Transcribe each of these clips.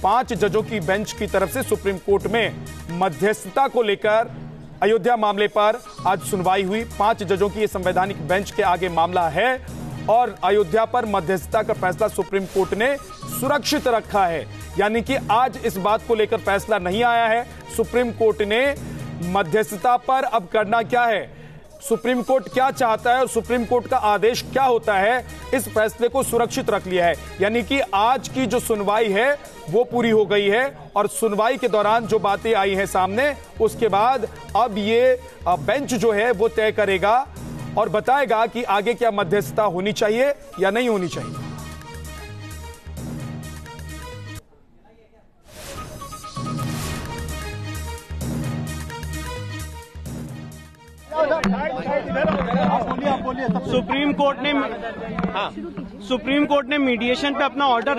5 जजों की बेंच की तरफ से सुप्रीम कोर्ट में मध्यस्थता को लेकर अयोध्या मामले पर आज सुनवाई हुई। 5 जजों की यह संवैधानिक बेंच के आगे मामला है और अयोध्या पर मध्यस्थता का फैसला सुप्रीम कोर्ट ने सुरक्षित रखा है, यानी कि आज इस बात को लेकर फैसला नहीं आया है। सुप्रीम कोर्ट ने मध्यस्थता पर अब करना क्या है, सुप्रीम कोर्ट क्या चाहता है और सुप्रीम कोर्ट का आदेश क्या होता है, इस फैसले को सुरक्षित रख लिया है। यानी कि आज की जो सुनवाई है वो पूरी हो गई है और सुनवाई के दौरान जो बातें आई हैं सामने, उसके बाद अब ये बेंच जो है वो तय करेगा और बताएगा कि आगे क्या मध्यस्थता होनी चाहिए या नहीं होनी चाहिए। सुप्रीम कोर्ट ने मीडिएशन पे अपना ऑर्डर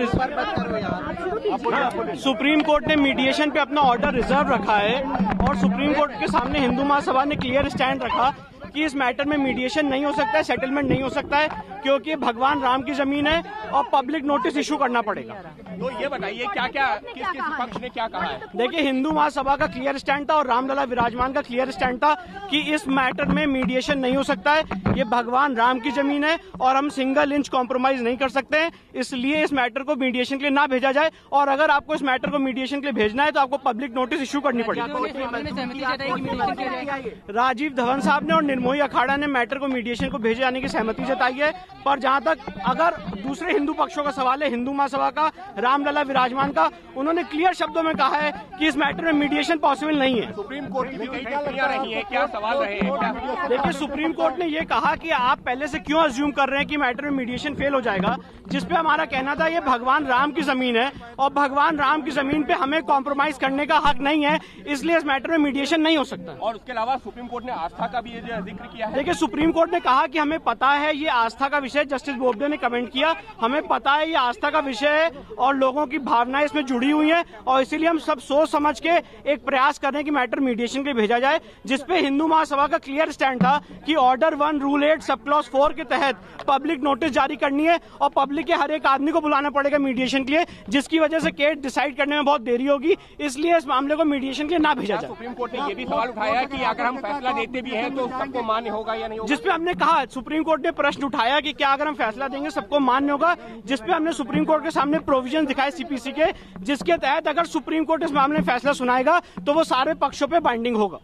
रिजर्व रखा है और सुप्रीम कोर्ट के सामने हिंदू महासभा ने क्लियर स्टैंड रखा कि इस मैटर में मीडिएशन नहीं हो सकता है, सेटलमेंट नहीं हो सकता है, क्योंकि भगवान राम की जमीन है और पब्लिक नोटिस इशू करना पड़ेगा। तो ये बताइए किस पक्ष ने क्या कहा है? देखिए, हिंदू महासभा का क्लियर स्टैंड था और रामलला विराजमान का क्लियर स्टैंड था कि इस मैटर में मीडिएशन नहीं हो सकता है। ये भगवान राम की जमीन है और हम सिंगल इंच कॉम्प्रोमाइज नहीं कर सकते हैं, इसलिए इस मैटर को मीडिएशन के लिए ना भेजा जाए। और अगर आपको इस मैटर को मीडिएशन के लिए भेजना है तो आपको पब्लिक नोटिस इशू करनी पड़ेगी। राजीव धवन साहब ने और निर्मोही अखाड़ा ने मैटर को मीडिएशन को भेजे जाने की सहमति जताई है। पर जहां तक अगर दूसरे हिंदू पक्षों का सवाल है, हिंदू महासभा का, रामलला विराजमान का, उन्होंने क्लियर शब्दों में कहा है कि इस मैटर में मीडिएशन पॉसिबल नहीं है। सुप्रीम कोर्ट की भी कई टिप्पणियां रही है, क्या सवाल रहे हैं? देखिए, सुप्रीम कोर्ट ने यह कहा कि आप पहले से क्यों अज्यूम कर रहे हैं कि मैटर में मीडिएशन फेल हो जाएगा, जिसपे हमारा कहना था ये भगवान राम की जमीन है और भगवान राम की जमीन पे हमें कॉम्प्रोमाइज करने का हक नहीं है, इसलिए इस मैटर में मीडिएशन नहीं हो सकता। और उसके अलावा सुप्रीम कोर्ट ने आस्था का भी जिक्र किया है। देखिए, सुप्रीम कोर्ट ने कहा कि हमें पता है ये आस्था का विषय, जस्टिस बोबडे ने कमेंट किया, हमें पता है ये आस्था का विषय है और लोगों की भावनाएं इसमें जुड़ी हुई हैं और इसीलिए हम सब सोच समझ के एक प्रयास कर रहे हैं कि मैटर मीडिएशन के लिए भेजा जाए, जिसपे हिंदू महासभा का क्लियर स्टैंड था कि ऑर्डर 1 रूल 8 सब क्लॉज 4 के तहत पब्लिक नोटिस जारी करनी है और पब्लिक के हर एक आदमी को बुलाना पड़ेगा मीडिएशन के लिए, जिसकी वजह से केस डिसाइड करने में बहुत देरी होगी, इसलिए इस मामले को मीडिएशन के लिए ना भेजा जाए। सुप्रीम कोर्ट ने यह भी सवाल उठाया कि अगर हम फैसला देते भी हैं तो सबको मान्य होगा या नहीं होगा, जिसपे हमने कहा, सुप्रीम कोर्ट ने प्रश्न उठाया कि क्या अगर हम फैसला देंगे सबको मान्य होगा, जिसपे हमने सुप्रीम कोर्ट के सामने प्रोविजन दिखाए सीपीसी के, जिसके तहत अगर सुप्रीम कोर्ट इस मामले में फैसला सुनाएगा तो वो सारे पक्षों पे बाइंडिंग होगा।